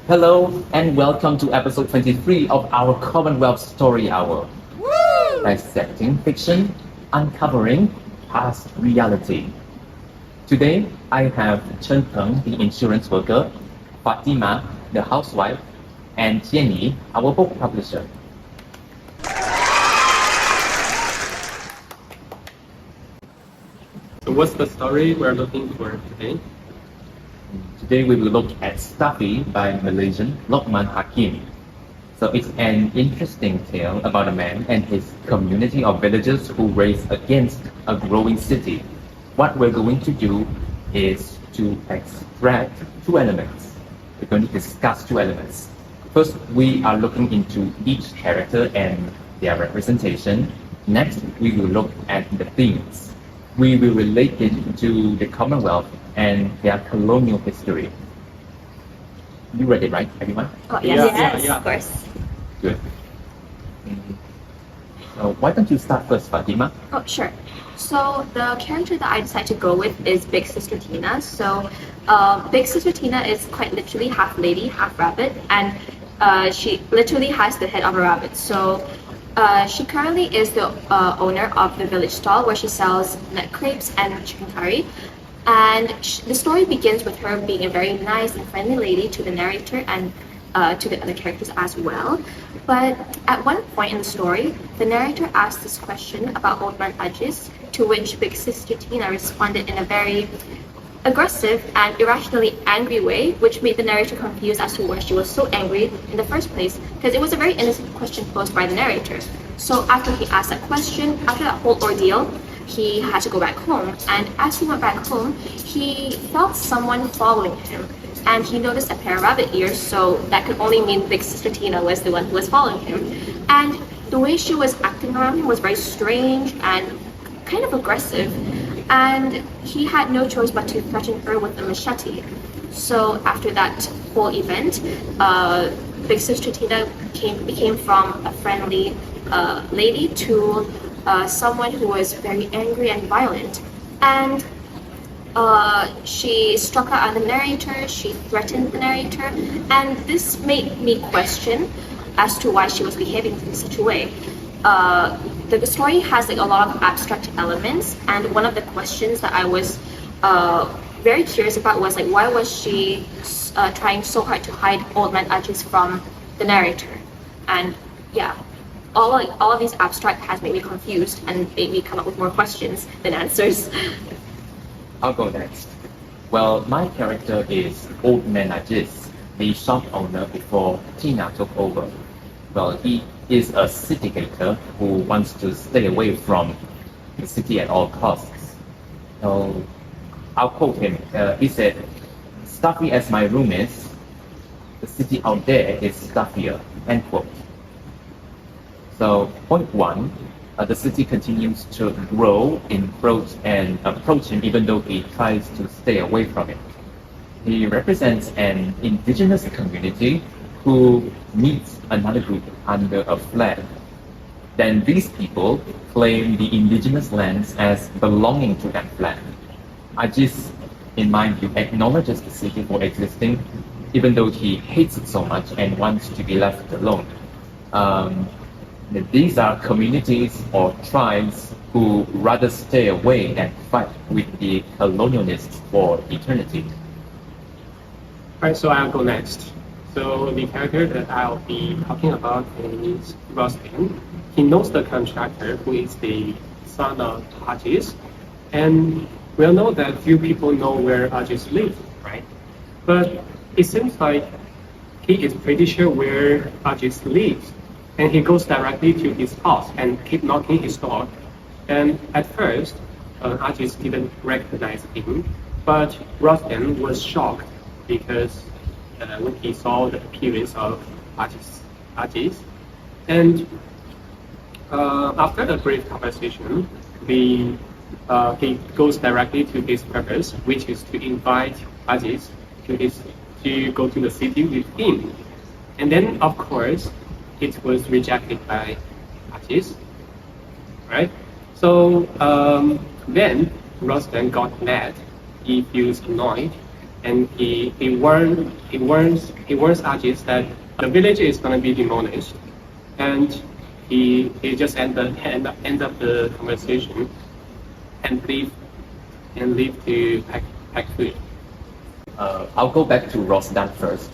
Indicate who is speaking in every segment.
Speaker 1: Hello and welcome to episode 23 of our Commonwealth Story Hour. Woo! Dissecting fiction, uncovering past reality. Today, I have Chen Peng, the insurance worker, Fatima, the housewife, and Tianyi, our book publisher.
Speaker 2: So what's the story we're looking for today?
Speaker 1: Today we will look at Stuffy by Malaysian Lokman Hakim. So it's an interesting tale about a man and his community of villagers who race against a growing city. What we're going to do is to extract two elements. We're going to discuss two elements. First, we are looking into each character and their representation. Next, we will look at the themes. We will relate it to the Commonwealth and their colonial history. You ready, right, everyone?
Speaker 3: Oh, yes,
Speaker 2: Yeah.
Speaker 3: of course.
Speaker 1: Good. So why don't you start first, Fatima?
Speaker 3: Oh, sure. So the character that I decided to go with is Big Sister Tina. So Big Sister Tina is quite literally half lady, half rabbit, and she literally has the head of a rabbit. So she currently is the owner of the village stall where she sells nut crepes and chicken curry. And the story begins with her being a very nice and friendly lady to the narrator and to the other characters as well. But at one point in the story, the narrator asked this question about Old Man Ajis, to which Big Sister Tina responded in a very aggressive and irrationally angry way, which made the narrator confused as to why she was so angry in the first place, because it was a very innocent question posed by the narrator. So after he asked that question, after that whole ordeal, he had to go back home, and as he went back home, he felt someone following him, and he noticed a pair of rabbit ears, so that could only mean Big Sister Tina was the one who was following him. And the way she was acting around him was very strange and kind of aggressive, and he had no choice but to threaten her with a machete. So after that whole event, Big Sister Tina became from a friendly lady to someone who was very angry and violent. And she struck out at the narrator, she threatened the narrator, and this made me question as to why she was behaving in such a way. The story has like a lot of abstract elements, and one of the questions that I was very curious about was like, why was she trying so hard to hide Old Man Ajis from the narrator? And yeah, all of these abstract has made me confused and made me come up with more questions than answers.
Speaker 1: I'll go next. Well, my character is Old Man Ajis, the shop owner before Tina took over. Well, he is a city-gator who wants to stay away from the city at all costs. So I'll quote him. He said, "Stuffy as my room is, the city out there is stuffier," end quote. So point one, the city continues to grow, encroach, and approach him even though he tries to stay away from it. He represents an indigenous community who meets another group under a flag. Then these people claim the indigenous lands as belonging to that flag. Ajis, in my view, acknowledges the city for existing, even though he hates it so much and wants to be left alone. These are communities or tribes who rather stay away than fight with the colonialists for eternity.
Speaker 2: Alright, so I'll go next. So the character that I'll be talking about is Rustin. He knows the contractor, who is the son of Ajis, and we'll know that few people know where Ajis lives, right? But it seems like he is pretty sure where Ajis lives, and he goes directly to his house and keep knocking his door. And at first, Ajis didn't recognize him, but Rustin was shocked because when he saw the appearance of Ajis. And after a brief conversation, he goes directly to his purpose, which is to invite Ajis to go to the city with him. And then, of course, it was rejected by Ajis, right? So then Rustin got mad. He feels annoyed, and he warns Ajit that the village is going to be demolished, and he just ends up the conversation and leave to pack food.
Speaker 1: I'll go back to Rosdan first.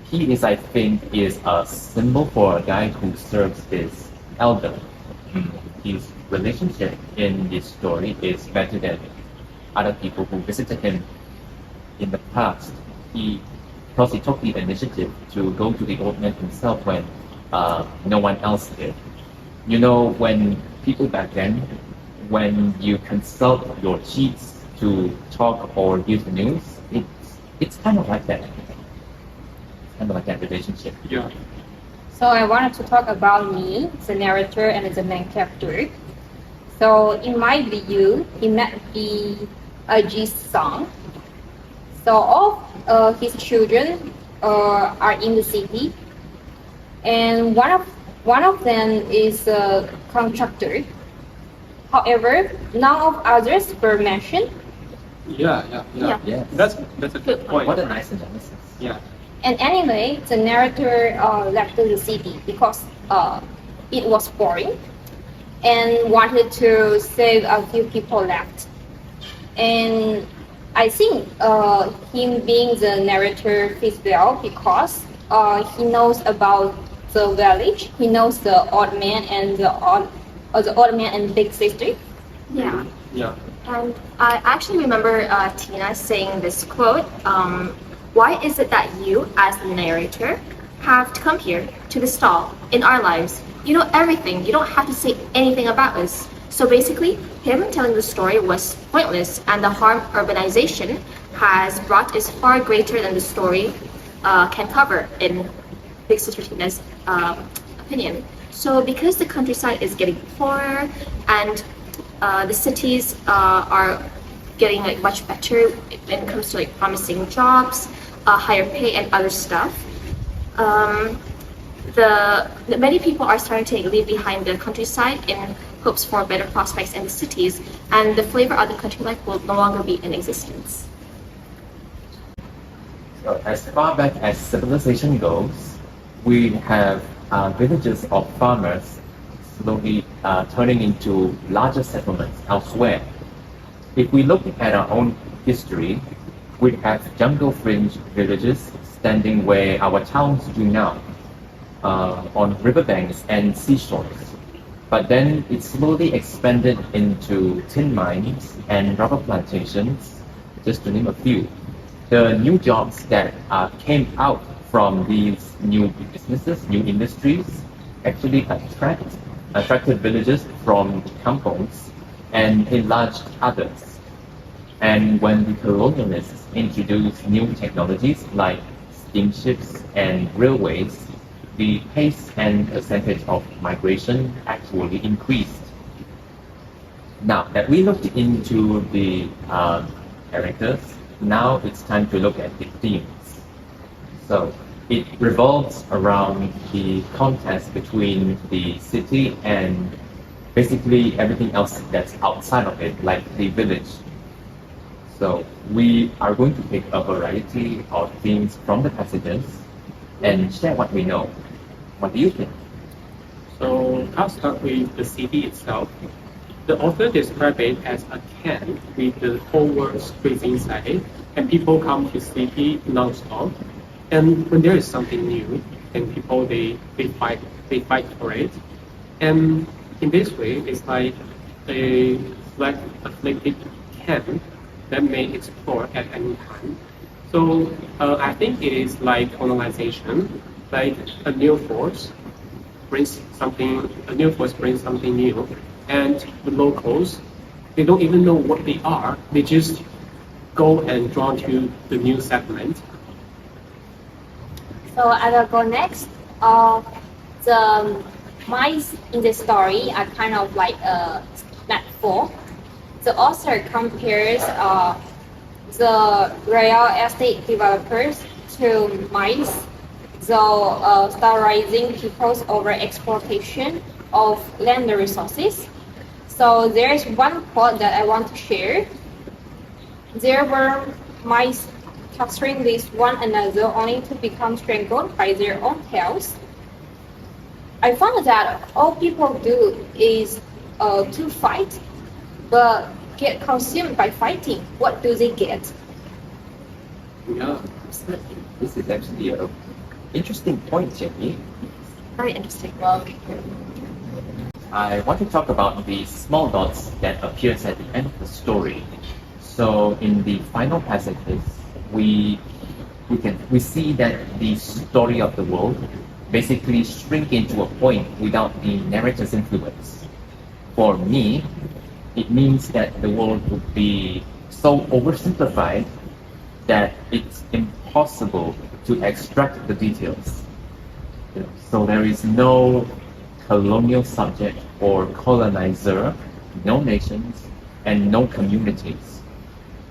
Speaker 1: He is, I think, is a symbol for a guy who serves his elder. His relationship in this story is better than other people who visited him in the past. Because he took the initiative to go to the old man himself when no one else did. You know, when people back then, when you consult your chiefs to talk or give the news, it's kind of like that. It's kind of like that relationship.
Speaker 2: Yeah.
Speaker 4: So I wanted to talk about me, the narrator and the main character. So in my view, it might be Ajit's son. So all of his children are in the city, and one of them is a contractor. However, none of others were mentioned.
Speaker 2: Yeah.
Speaker 1: Yeah.
Speaker 2: That's a good point.
Speaker 1: What a nice analysis.
Speaker 2: Yeah.
Speaker 4: And anyway, the narrator left the city because it was boring and wanted to save a few people left. And I think him being the narrator fits well because he knows about the village, he knows the old man and the old man and big sister.
Speaker 3: Yeah.
Speaker 2: Yeah.
Speaker 3: And I actually remember Tina saying this quote, why is it that you, as the narrator, have to come here to the stall in our lives? You know everything. You don't have to say anything about us. So basically, him telling the story was pointless, and the harm urbanization has brought is far greater than the story can cover, in Big Sister Tina's opinion. So because the countryside is getting poorer and the cities are getting like much better when it comes to like promising jobs, higher pay, and other stuff. Many people are starting to leave behind the countryside in hopes for better prospects in the cities, and the flavor of the country life will no longer be in existence.
Speaker 1: So as far back as civilization goes, we have villages of farmers slowly turning into larger settlements elsewhere. If we look at our own history, we have jungle fringe villages standing where our towns do now, on riverbanks and seashores. But then it slowly expanded into tin mines and rubber plantations, just to name a few. The new jobs that came out from these new businesses, new industries, actually attracted villagers from kampongs and enlarged others. And when the colonialists introduced new technologies like steamships and railways, the pace and percentage of migration actually increased. Now that we looked into the characters, now it's time to look at the themes. So it revolves around the contest between the city and basically everything else that's outside of it, like the village. So we are going to pick a variety of themes from the passages and share what we know. What do you think?
Speaker 2: So I'll start with the city itself. The author described it as a can with the whole world squeezed inside it, and people come to city non-stop. And when there is something new, then people they fight for it. And in this way, it's like a flag afflicted can that may explore at any time. So I think it is like colonization, like a new force brings something new, and the locals, they don't even know what they are. They just go and draw to the new settlement.
Speaker 4: So I will go next. The mice in the story are kind of like a metaphor. The author compares the real estate developers to mice, sterilizing people's over exploitation of land resources. So there's one quote that I want to share. There were mice tussling with one another only to become strangled by their own tails. I found that all people do is to fight, but get consumed by fighting. What do they get?
Speaker 2: Yeah.
Speaker 3: Absolutely.
Speaker 1: This is actually an interesting point, Jenny.
Speaker 3: Very interesting.
Speaker 1: I want to talk about the small dots that appears at the end of the story. So in the final passages, we see that the story of the world basically shrink into a point without the narrator's influence. For me, it means that the world would be so oversimplified that it's impossible to extract the details. So there is no colonial subject or colonizer, no nations, and no communities.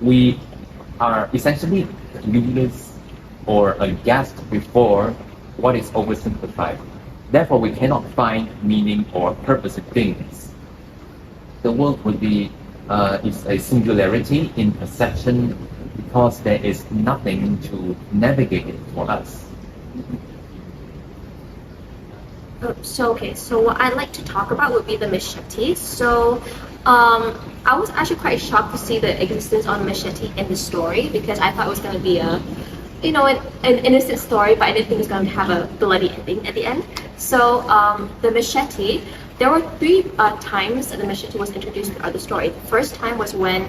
Speaker 1: We are essentially clueless or aghast before what is oversimplified. Therefore, we cannot find meaning or purpose in things. The world would be is a singularity in perception because there is nothing to navigate it for us.
Speaker 3: So what I'd like to talk about would be the machete. So I was actually quite shocked to see the existence of machete in the story because I thought it was going to be an innocent story, but I didn't think it was going to have a bloody ending at the end. So the machete, there were three times that the machete was introduced throughout the story. The first time was when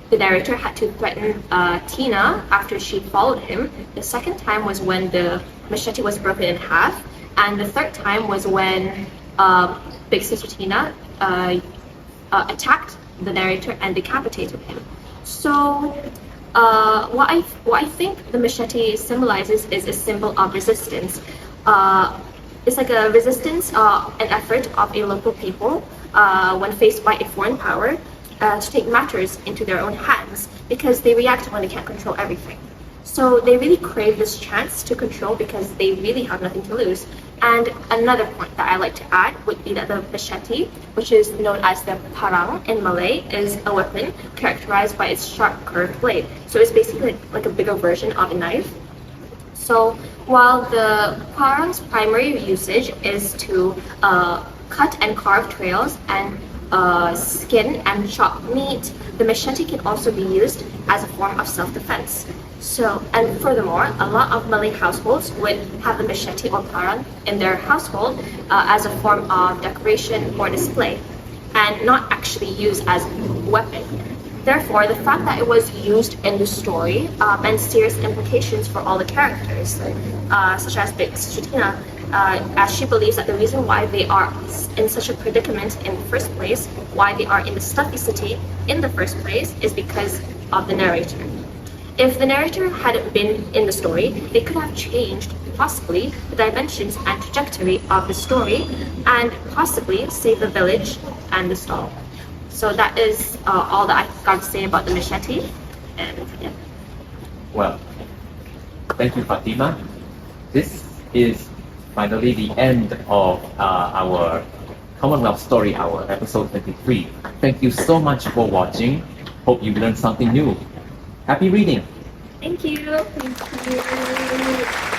Speaker 3: the narrator had to threaten Tina after she followed him. The second time was when the machete was broken in half. And the third time was when Big Sister Tina attacked the narrator and decapitated him. So what I think the machete symbolizes is a symbol of resistance. It's like a resistance, an effort of a local people when faced by a foreign power to take matters into their own hands because they react when they can't control everything. So they really crave this chance to control because they really have nothing to lose. And another point that I like to add would be that the machete, which is known as the parang in Malay, is a weapon characterized by its sharp curved blade. So it's basically like a bigger version of a knife. So while the parang's primary usage is to cut and carve trails and skin and chop meat, the machete can also be used as a form of self-defense. So, and furthermore, a lot of Malay households would have the machete or parang in their household as a form of decoration or display, and not actually used as a weapon. Therefore, the fact that it was used in the story meant serious implications for all the characters, such as Big Sister Tina, as she believes that the reason why they are in such a predicament in the first place, why they are in the stuffy city in the first place, is because of the narrator. If the narrator hadn't been in the story, they could have changed, possibly, the dimensions and trajectory of the story, and possibly save the village and the stall. So that is all that I've got to say about the machete. And yeah.
Speaker 1: Well, thank you, Fatima. This is finally the end of our Commonwealth Story Hour, episode 23. Thank you so much for watching. Hope you learned something new. Happy reading!
Speaker 3: Thank you. Thank you.